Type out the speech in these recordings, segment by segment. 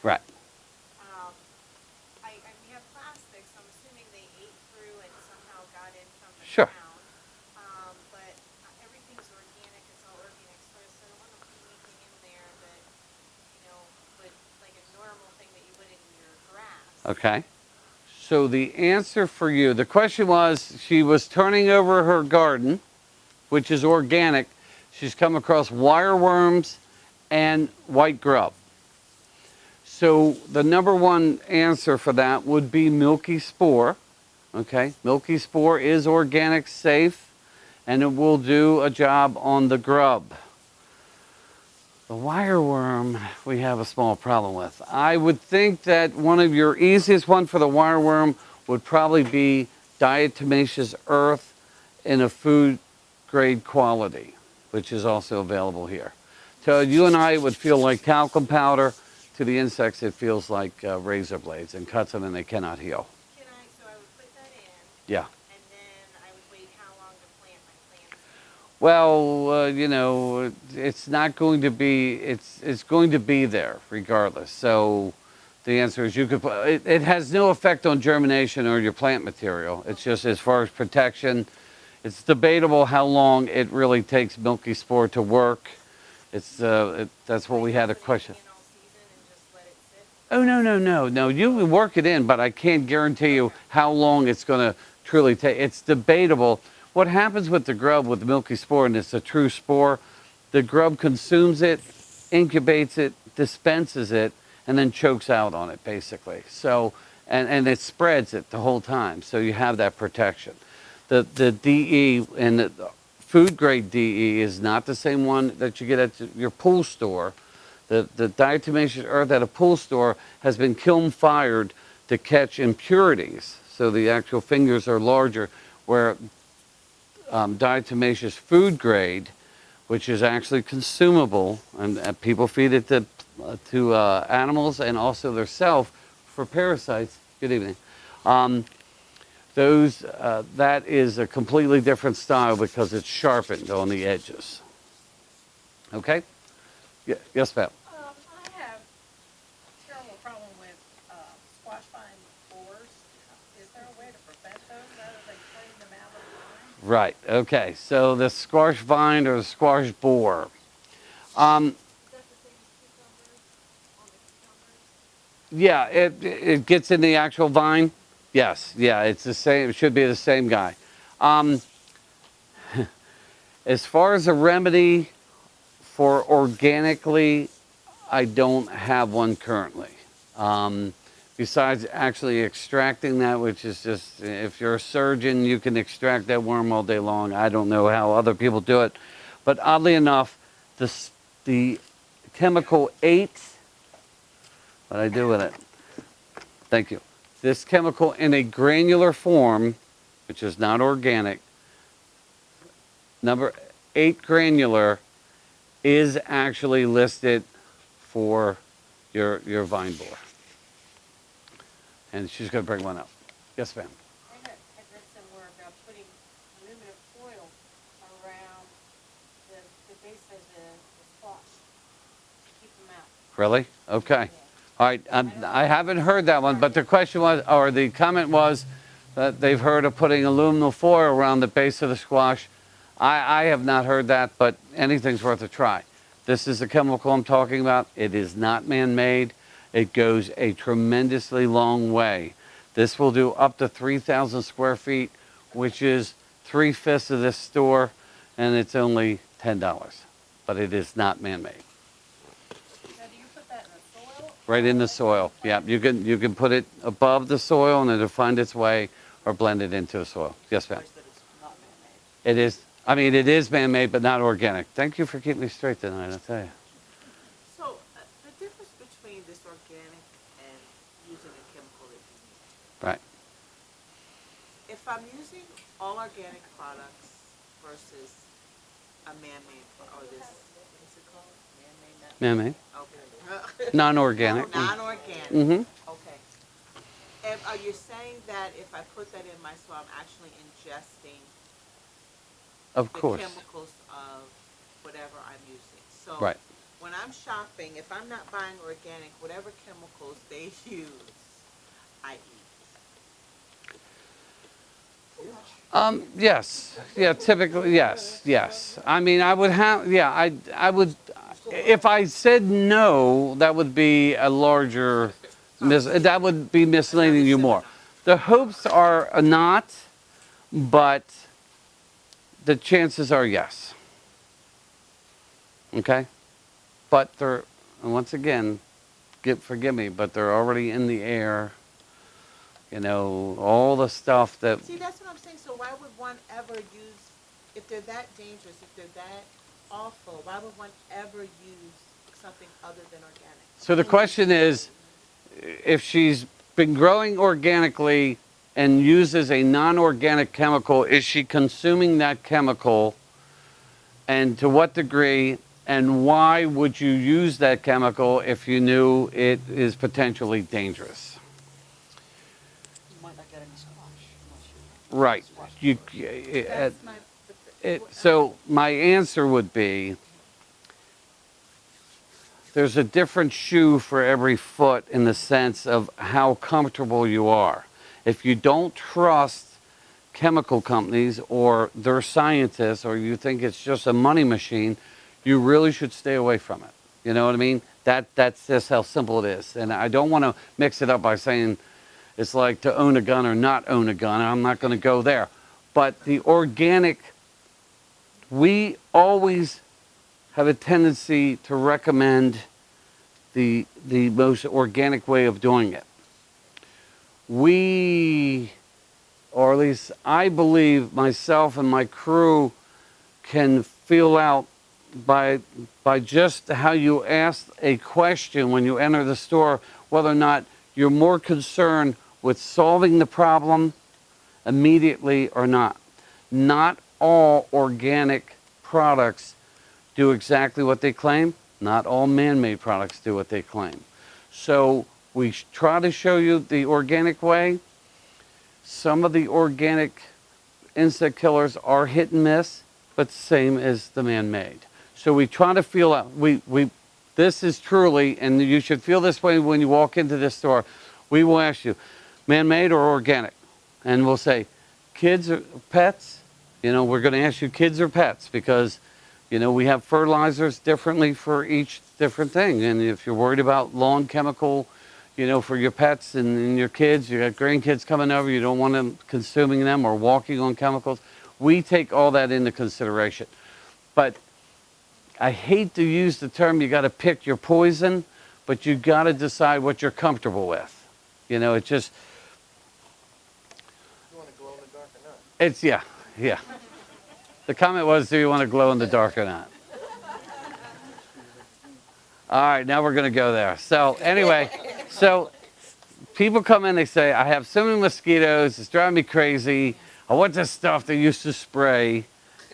Right. Um, we have plastics, so I'm assuming they ate through and somehow got in from the Sure. ground. But everything's organic, it's all organic soil, so I don't want to put anything in there that, would, like a normal thing that you would in your grass. Okay. So the answer for you, the question was, she was turning over her garden, which is organic. She's come across wireworms and white grub. So the number one answer for that would be milky spore. Okay, milky spore is organic, safe, and it will do a job on the grub. The wireworm, we have a small problem with. I would think that one of your easiest one for the wireworm would probably be diatomaceous earth in a food grade quality, which is also available here. So you and I would feel like talcum powder. To the insects, it feels like razor blades and cuts them and they cannot heal. So I would put that in, Yeah. and then I would wait how long to plant my plants in? Well, it's not going to be. It's going to be there regardless. So, the answer is you could. It has no effect on germination or your plant material. It's just as far as protection. It's debatable how long it really takes milky spore to work. That's what we had a question. In all season and just let it sit? Oh no! You can work it in, but I can't guarantee you how long it's going to truly take. It's debatable. What happens with the grub with the milky spore, and it's a true spore, the grub consumes it, incubates it, dispenses it, and then chokes out on it basically. So, and it spreads it the whole time. So you have that protection. The DE and the food grade DE is not the same one that you get at your pool store. The diatomaceous earth at a pool store has been kiln fired to catch impurities. So the actual fingers are larger, where diatomaceous food grade, which is actually consumable, and people feed it to animals and also their self for parasites. Good evening. That is a completely different style because it's sharpened on the edges. Okay? Yes, ma'am. I have a terrible problem with squash vine borers. Is there a way to prevent those rather than cutting them out of the vine? Right. Okay. So the squash vine or the squash borer. Um, Is that the same as cucumbers on the cucumbers? yeah, it gets in the actual vine. Yes. Yeah, it's the same. It should be the same guy. Um, as far as a remedy for organically, I don't have one currently. Besides actually extracting that, which is just, if you're a surgeon, you can extract that worm all day long. I don't know how other people do it. But oddly enough, the chemical 8, what I do with it? Thank you. This chemical in a granular form, which is not organic, number 8 granular, is actually listed for your vine borer. And she's going to bring one up. Yes, ma'am. I had read somewhere about putting aluminum foil around the base of the squash to keep them out. Really? Okay. Yeah. All right. I haven't heard that one, but the question was, or the comment was, that they've heard of putting aluminum foil around the base of the squash. I have not heard that, but anything's worth a try. This is the chemical I'm talking about. It is not man-made. It goes a tremendously long way. This will do up to 3,000 square feet, which is 3/5 of this store, and it's only $10. But it is not man-made. Now, do you put that in the soil? Right in the soil. Yeah, you can put it above the soil and it'll find its way, or blend it into the soil. Yes, ma'am. That it's not man-made. It is. I mean, it is man-made, but not organic. Thank you for keeping me straight tonight. I tell you. So, the difference between this organic and using a chemical that you use. Right. If I'm using all organic products versus a man-made, or this, what is it called? Man-made? Man-made. Okay. Non-organic. No, non-organic. Mm-hmm. Okay. And are you saying that if I put that in my soil, I'm actually ingesting Of the course. chemicals of whatever I'm using? So Right. when I I'm shopping, if I'm not buying organic, whatever chemicals they use, I eat. Yes. Yeah, typically, yes, yes. I mean, I would have, yeah, I would, if I said no, that would be a larger, that would be misleading you more. The hopes are not, but the chances are yes. Okay? But they're, and once again, forgive me, but they're already in the air. You know, all the stuff that. See, that's what I'm saying. So why would one ever use, if they're that dangerous, if they're that awful, why would one ever use something other than organic? So the question is, if she's been growing organically and uses a non-organic chemical, is she consuming that chemical, and to what degree, and why would you use that chemical if you knew it is potentially dangerous? You might not get any squash unless Right. You, That's my, so my answer would be, there's a different shoe for every foot in the sense of how comfortable you are. If you don't trust chemical companies or their scientists, or you think it's just a money machine, you really should stay away from it. You know what I mean? That's just how simple it is. And I don't want to mix it up by saying it's like to own a gun or not own a gun. I'm not going to go there. But the organic, we always have a tendency to recommend the most organic way of doing it. We, or at least I believe myself and my crew, can feel out by just how you ask a question when you enter the store whether or not you're more concerned with solving the problem immediately or not. Not all organic products do exactly what they claim. Not all man-made products do what they claim. So we try to show you the organic way. Some of the organic insect killers are hit and miss, but the same as the man-made. So we try to feel out, this is truly, and you should feel this way when you walk into this store, we will ask you, man-made or organic? And we'll say, kids or pets? You know, we're going to ask you kids or pets because, you know, we have fertilizers differently for each different thing. And if you're worried about lawn chemical, you know, for your pets and your kids, you got grandkids coming over, you don't want them consuming them or walking on chemicals, we take all that into consideration. But I hate to use the term, you got to pick your poison, but you got to decide what you're comfortable with. You know, it just, You want to glow in the dark or not? it's, yeah. The comment was, do you want to glow in the dark or not? All right, now we're going to go there. So anyway, so people come in, they say, I have so many mosquitoes, it's driving me crazy. I want this stuff they used to spray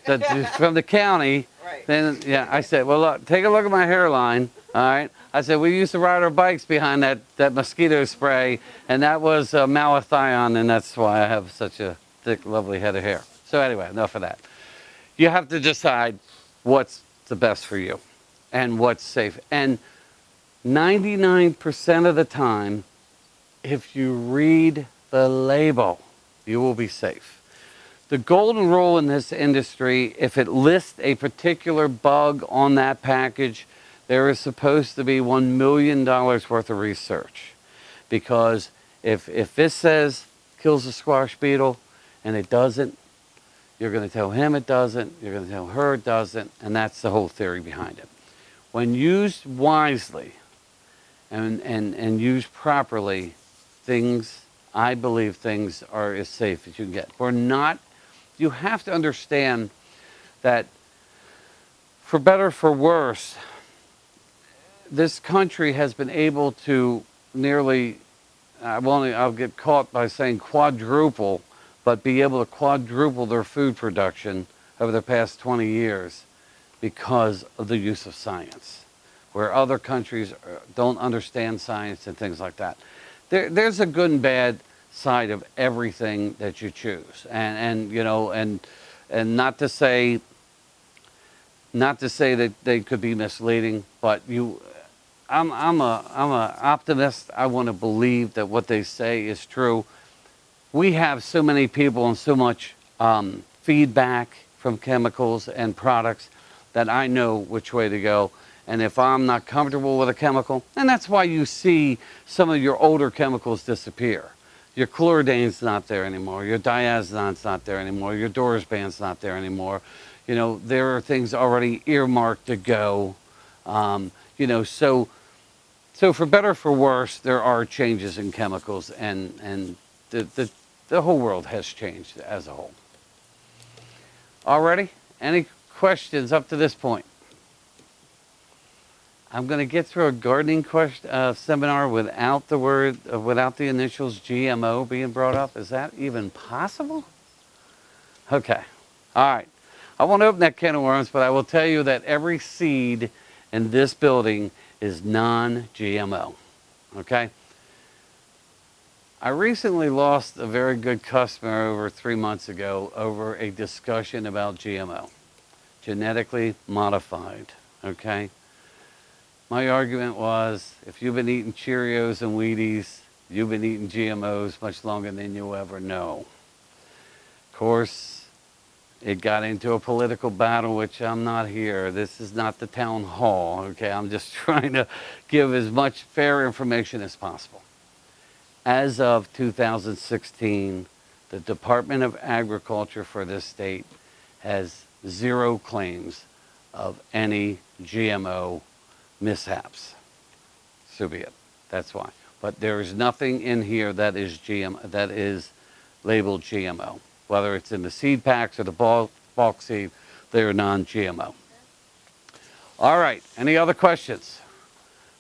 that's from the county. Right. Then, yeah, I said, well, look, take a look at my hairline, all right? I said, we used to ride our bikes behind that mosquito spray, and that was malathion, and that's why I have such a thick, lovely head of hair. So anyway, enough of that. You have to decide what's the best for you and what's safe. And 99% of the time, if you read the label, you will be safe. The golden rule in this industry, if it lists a particular bug on that package, there is supposed to be $1 million worth of research. Because if this says kills the squash beetle and it doesn't, you're going to tell him it doesn't, you're going to tell her it doesn't, and that's the whole theory behind it. When used wisely and used properly, I believe things are as safe as you can get. You have to understand that for better or for worse, this country has been able to nearly, I'll get caught by saying quadruple, but be able to quadruple their food production over the past 20 years because of the use of science, where other countries don't understand science and things like that. There's a good and bad side of everything that you choose, and you know, and not to say Not to say that they could be misleading, but I'm a optimist. I want to believe that what they say is true. We have so many people and so much feedback from chemicals and products that I know which way to go. And if I'm not comfortable with a chemical, and that's why you see some of your older chemicals disappear. Your chloridane's not there anymore. Your diazonane's not there anymore. Your Dorsban's not there anymore. You know, there are things already earmarked to go. You know, so for better or for worse, there are changes in chemicals, and the whole world has changed as a whole. Already? Any questions up to this point? I'm going to get through a gardening seminar without the without the initials GMO being brought up. Is that even possible? Okay. All right. I won't open that can of worms, but I will tell you that every seed in this building is non-GMO. Okay? I recently lost a very good customer over 3 months ago over a discussion about GMO, genetically modified. Okay? My argument was, if you've been eating Cheerios and Wheaties, you've been eating GMOs much longer than you'll ever know. Of course, it got into a political battle, which I'm not here. This is not the town hall, okay? I'm just trying to give as much fair information as possible. As of 2016, the Department of Agriculture for this state has 0 claims of any GMO mishaps. So be it. That's why. But there is nothing in here that is that is labeled GMO. Whether it's in the seed packs or the bulk seed, they are non-GMO. All right. Any other questions?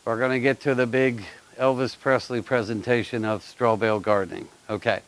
We're going to get to the big Elvis Presley presentation of straw bale gardening. Okay.